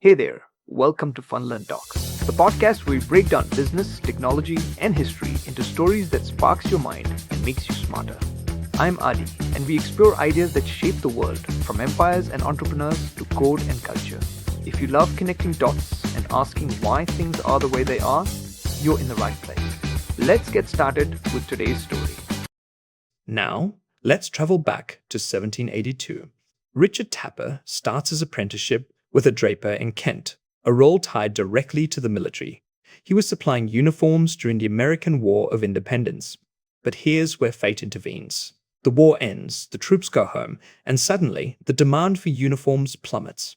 Hey there, welcome to Funlearn Talks, the podcast where we break down business, technology, and history into stories that sparks your mind and makes you smarter. I'm Adi, and we explore ideas that shape the world, from empires and entrepreneurs to code and culture. If you love connecting dots and asking why things are the way they are, you're in the right place. Let's get started with today's story. Now, let's travel back to 1782. Richard Tapper starts his apprenticeship with a draper in Kent, a role tied directly to the military. He was supplying uniforms during the American War of Independence. But here's where fate intervenes. The war ends, the troops go home, and suddenly the demand for uniforms plummets.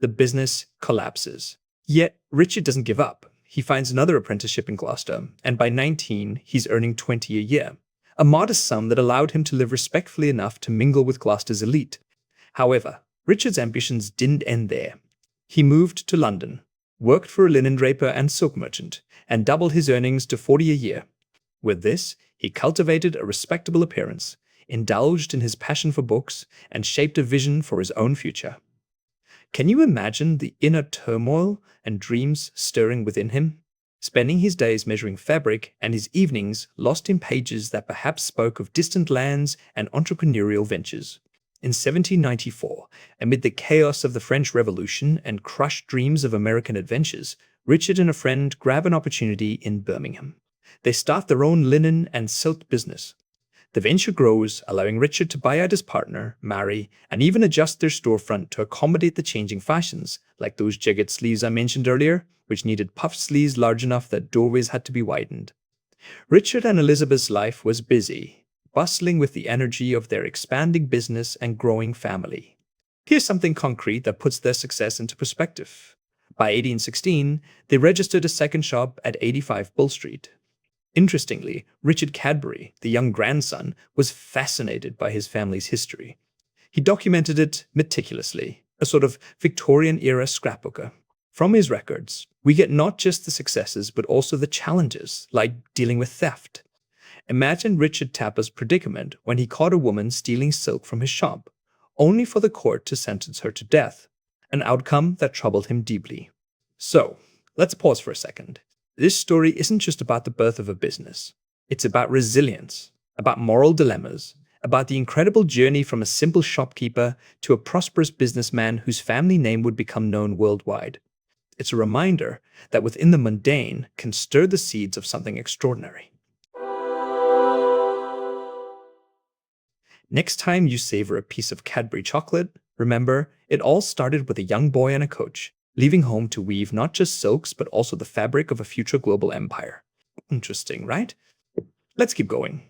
The business collapses. Yet, Richard doesn't give up. He finds another apprenticeship in Gloucester, and by 19, he's earning 20 a year. A modest sum that allowed him to live respectfully enough to mingle with Gloucester's elite. However, Richard's ambitions didn't end there. He moved to London, worked for a linen draper and silk merchant, and doubled his earnings to 40 a year. With this, he cultivated a respectable appearance, indulged in his passion for books, and shaped a vision for his own future. Can you imagine the inner turmoil and dreams stirring within him? Spending his days measuring fabric and his evenings lost in pages that perhaps spoke of distant lands and entrepreneurial ventures. In 1794, amid the chaos of the French Revolution and crushed dreams of American adventures, Richard and a friend grab an opportunity in Birmingham. They start their own linen and silk business. The venture grows, allowing Richard to buy out his partner, marry, and even adjust their storefront to accommodate the changing fashions, like those jagged sleeves I mentioned earlier, which needed puffed sleeves large enough that doorways had to be widened. Richard and Elizabeth's life was busy, bustling with the energy of their expanding business and growing family. Here's something concrete that puts their success into perspective. By 1816, they registered a second shop at 85 Bull Street. Interestingly, Richard Cadbury, the young grandson, was fascinated by his family's history. He documented it meticulously, a sort of Victorian-era scrapbooker. From his records, we get not just the successes, but also the challenges, like dealing with theft. Imagine Richard Tapper's predicament when he caught a woman stealing silk from his shop, only for the court to sentence her to death, an outcome that troubled him deeply. So, let's pause for a second. This story isn't just about the birth of a business. It's about resilience, about moral dilemmas, about the incredible journey from a simple shopkeeper to a prosperous businessman whose family name would become known worldwide. It's a reminder that within the mundane can stir the seeds of something extraordinary. Next time you savor a piece of Cadbury chocolate, remember, it all started with a young boy and a coach, leaving home to weave not just silks but also the fabric of a future global empire. Interesting, right? Let's keep going.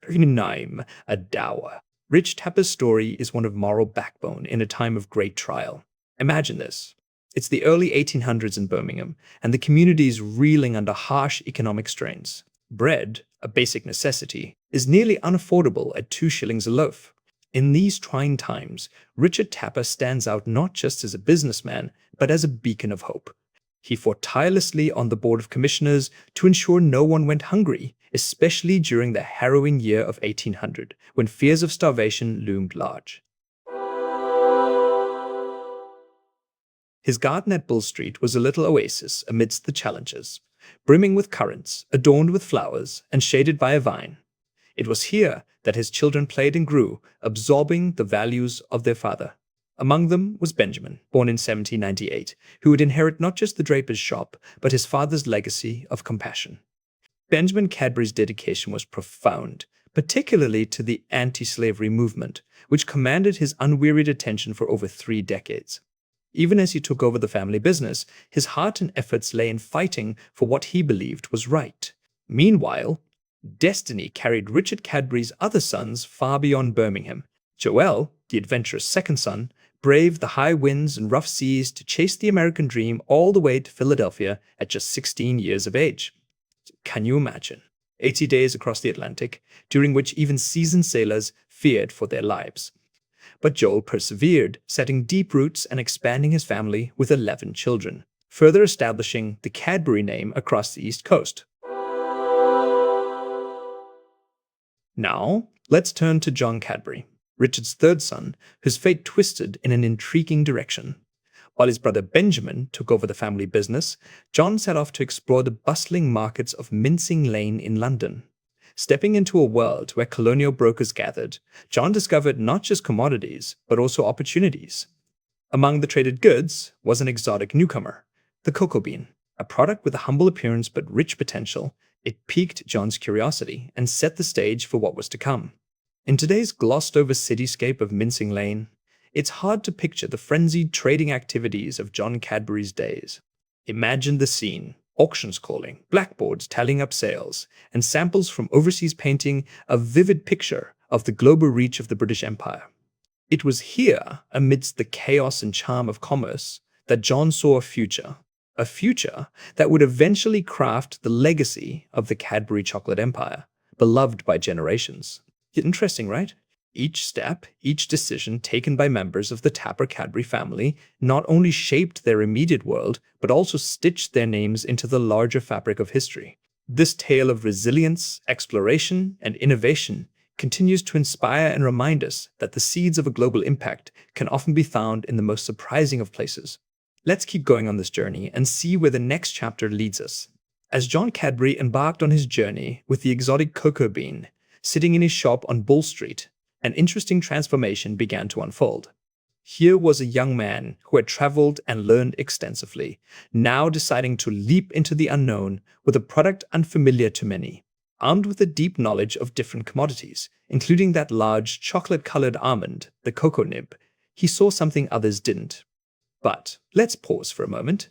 Naim, a dower. Rich Tapper's story is one of moral backbone in a time of great trial. Imagine this. It's the early 1800s in Birmingham, and the community is reeling under harsh economic strains. Bread, a basic necessity, is nearly unaffordable at 2 shillings a loaf. In these trying times, Richard Tapper stands out not just as a businessman, but as a beacon of hope. He fought tirelessly on the Board of Commissioners to ensure no one went hungry, especially during the harrowing year of 1800, when fears of starvation loomed large. His garden at Bull Street was a little oasis amidst the challenges, brimming with currants, adorned with flowers, and shaded by a vine. It was here that his children played and grew, absorbing the values of their father. Among them was Benjamin, born in 1798, who would inherit not just the draper's shop, but his father's legacy of compassion. Benjamin Cadbury's dedication was profound, particularly to the anti-slavery movement, which commanded his unwearied attention for over 3 decades. Even as he took over the family business, his heart and efforts lay in fighting for what he believed was right. Meanwhile, destiny carried Richard Cadbury's other sons far beyond Birmingham. Joel, the adventurous second son, braved the high winds and rough seas to chase the American dream all the way to Philadelphia at just 16 years of age. Can you imagine? 80 days across the Atlantic, during which even seasoned sailors feared for their lives. But Joel persevered, setting deep roots and expanding his family with 11 children, further establishing the Cadbury name across the East Coast. Now, let's turn to John Cadbury, Richard's third son, whose fate twisted in an intriguing direction. While his brother Benjamin took over the family business, John set off to explore the bustling markets of Mincing Lane in London. Stepping into a world where colonial brokers gathered, John discovered not just commodities, but also opportunities. Among the traded goods was an exotic newcomer, the cocoa bean, a product with a humble appearance but rich potential. It piqued John's curiosity and set the stage for what was to come. In today's glossed-over cityscape of Mincing Lane, it's hard to picture the frenzied trading activities of John Cadbury's days. Imagine the scene: auctions calling, blackboards tallying up sales, and samples from overseas painting a vivid picture of the global reach of the British Empire. It was here, amidst the chaos and charm of commerce, that John saw a future that would eventually craft the legacy of the Cadbury chocolate empire, beloved by generations. Interesting, right? Each step, each decision taken by members of the Tapper Cadbury family not only shaped their immediate world, but also stitched their names into the larger fabric of history. This tale of resilience, exploration, and innovation continues to inspire and remind us that the seeds of a global impact can often be found in the most surprising of places. Let's keep going on this journey and see where the next chapter leads us. As John Cadbury embarked on his journey with the exotic cocoa bean, sitting in his shop on Bull Street, an interesting transformation began to unfold. Here was a young man who had traveled and learned extensively, now deciding to leap into the unknown with a product unfamiliar to many. Armed with a deep knowledge of different commodities, including that large chocolate-colored almond, the cocoa nib, he saw something others didn't. But let's pause for a moment.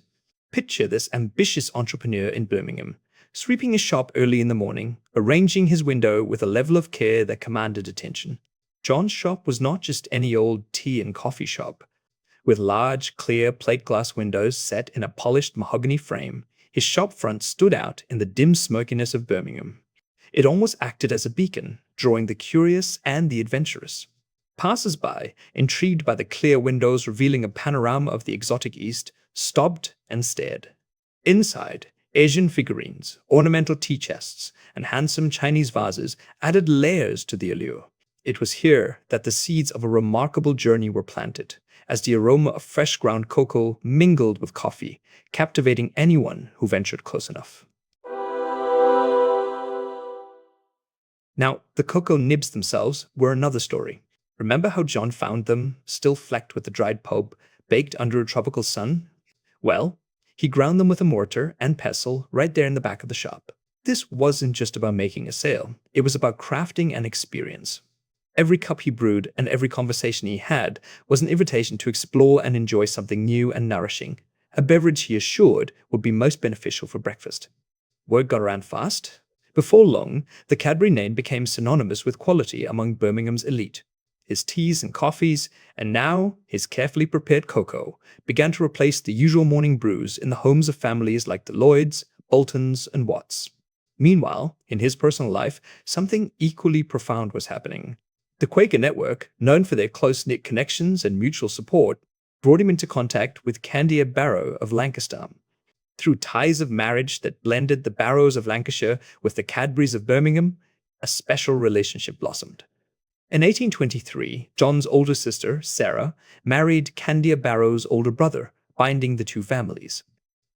Picture this ambitious entrepreneur in Birmingham, sweeping his shop early in the morning, arranging his window with a level of care that commanded attention. John's shop was not just any old tea and coffee shop. With large, clear plate glass windows set in a polished mahogany frame, his shop front stood out in the dim smokiness of Birmingham. It almost acted as a beacon, drawing the curious and the adventurous. Passers-by, intrigued by the clear windows revealing a panorama of the exotic East, stopped and stared. Inside, Asian figurines, ornamental tea chests, and handsome Chinese vases added layers to the allure. It was here that the seeds of a remarkable journey were planted, as the aroma of fresh ground cocoa mingled with coffee, captivating anyone who ventured close enough. Now, the cocoa nibs themselves were another story. Remember how John found them, still flecked with the dried pulp, baked under a tropical sun? Well, he ground them with a mortar and pestle right there in the back of the shop. This wasn't just about making a sale, it was about crafting an experience. Every cup he brewed and every conversation he had was an invitation to explore and enjoy something new and nourishing, a beverage he assured would be most beneficial for breakfast. Word got around fast. Before long, the Cadbury name became synonymous with quality among Birmingham's elite. His teas and coffees, and now his carefully prepared cocoa, began to replace the usual morning brews in the homes of families like the Lloyds, Boltons, and Watts. Meanwhile, in his personal life, something equally profound was happening. The Quaker network, known for their close-knit connections and mutual support, brought him into contact with Candia Barrow of Lancaster. Through ties of marriage that blended the Barrows of Lancashire with the Cadburys of Birmingham, a special relationship blossomed. In 1823, John's older sister, Sarah, married Candia Barrow's older brother, binding the two families.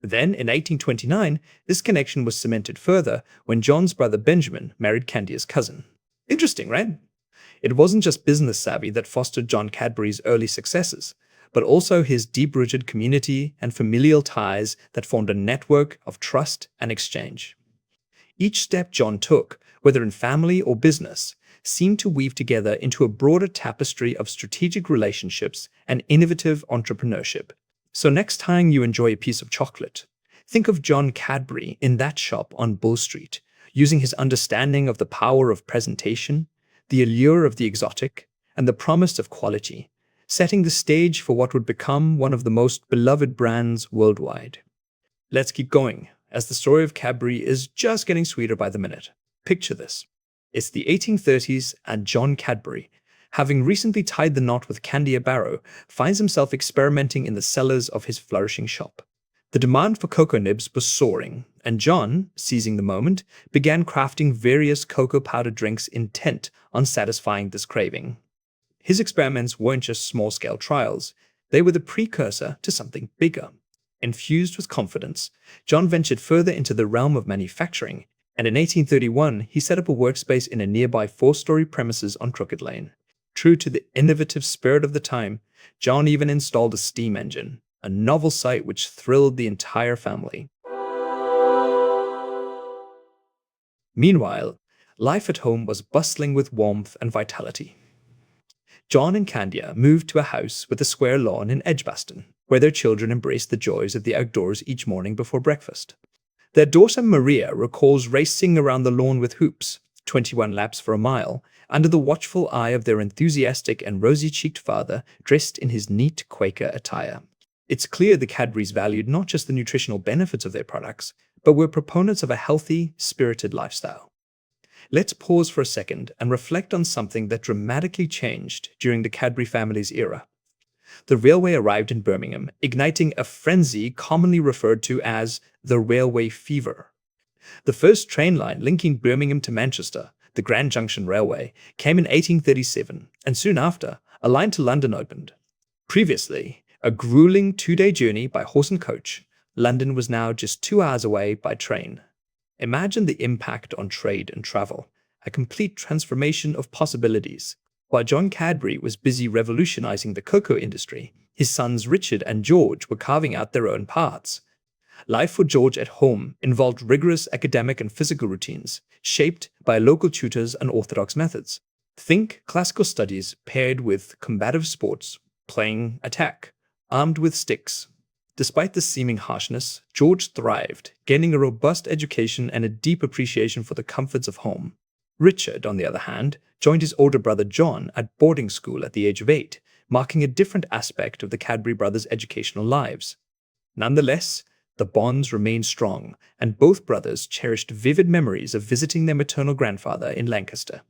Then, in 1829, this connection was cemented further when John's brother Benjamin married Candia's cousin. Interesting, right? It wasn't just business savvy that fostered John Cadbury's early successes, but also his deep-rooted community and familial ties that formed a network of trust and exchange. Each step John took, whether in family or business, seemed to weave together into a broader tapestry of strategic relationships and innovative entrepreneurship. So next time you enjoy a piece of chocolate, think of John Cadbury in that shop on Bull Street, using his understanding of the power of presentation, the allure of the exotic, and the promise of quality, setting the stage for what would become one of the most beloved brands worldwide. Let's keep going, as the story of Cadbury is just getting sweeter by the minute. Picture this. It's the 1830s, and John Cadbury, having recently tied the knot with Candia Barrow, finds himself experimenting in the cellars of his flourishing shop. The demand for cocoa nibs was soaring, and John, seizing the moment, began crafting various cocoa powder drinks intent on satisfying this craving. His experiments weren't just small-scale trials. They were the precursor to something bigger. Infused with confidence, John ventured further into the realm of manufacturing, and in 1831 he set up a workspace in a nearby 4-story premises on Crooked Lane. True to the innovative spirit of the time, John even installed a steam engine, a novel sight which thrilled the entire family. Meanwhile, life at home was bustling with warmth and vitality. John and Candia moved to a house with a square lawn in Edgbaston, where their children embraced the joys of the outdoors each morning before breakfast. Their daughter Maria recalls racing around the lawn with hoops, 21 laps for a mile, under the watchful eye of their enthusiastic and rosy-cheeked father dressed in his neat Quaker attire. It's clear the Cadburys valued not just the nutritional benefits of their products, but were proponents of a healthy, spirited lifestyle. Let's pause for a second and reflect on something that dramatically changed during the Cadbury family's era. The railway arrived in Birmingham, igniting a frenzy commonly referred to as the railway fever. The first train line linking Birmingham to Manchester, the Grand Junction Railway, came in 1837, and soon after, a line to London opened. Previously, a grueling 2-day journey by horse and coach, London was now just 2 hours away by train. Imagine the impact on trade and travel, a complete transformation of possibilities. While John Cadbury was busy revolutionizing the cocoa industry, his sons Richard and George were carving out their own paths. Life for George at home involved rigorous academic and physical routines, shaped by local tutors and orthodox methods. Think classical studies paired with combative sports, playing attack, armed with sticks. Despite the seeming harshness, George thrived, gaining a robust education and a deep appreciation for the comforts of home. Richard, on the other hand, joined his older brother John at boarding school at the age of 8, marking a different aspect of the Cadbury brothers' educational lives. Nonetheless, the bonds remained strong, and both brothers cherished vivid memories of visiting their maternal grandfather in Lancaster.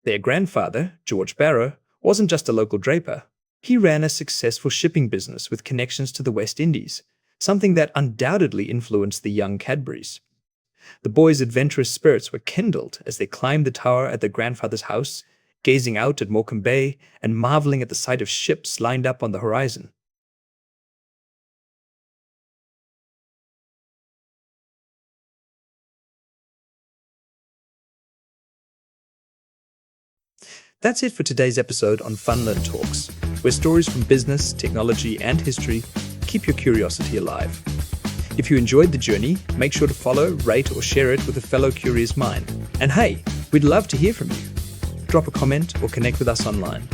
Their grandfather, George Barrow, wasn't just a local draper. He ran a successful shipping business with connections to the West Indies, something that undoubtedly influenced the young Cadburys. The boys' adventurous spirits were kindled as they climbed the tower at their grandfather's house, gazing out at Morecambe Bay and marveling at the sight of ships lined up on the horizon. That's it for today's episode on Fun Learn Talks, where stories from business, technology, and history keep your curiosity alive. If you enjoyed the journey, make sure to follow, rate, or share it with a fellow curious mind. And hey, we'd love to hear from you. Drop a comment or connect with us online.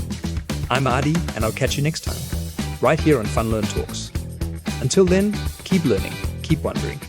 I'm Adi, and I'll catch you next time, right here on Fun Learn Talks. Until then, keep learning, keep wondering,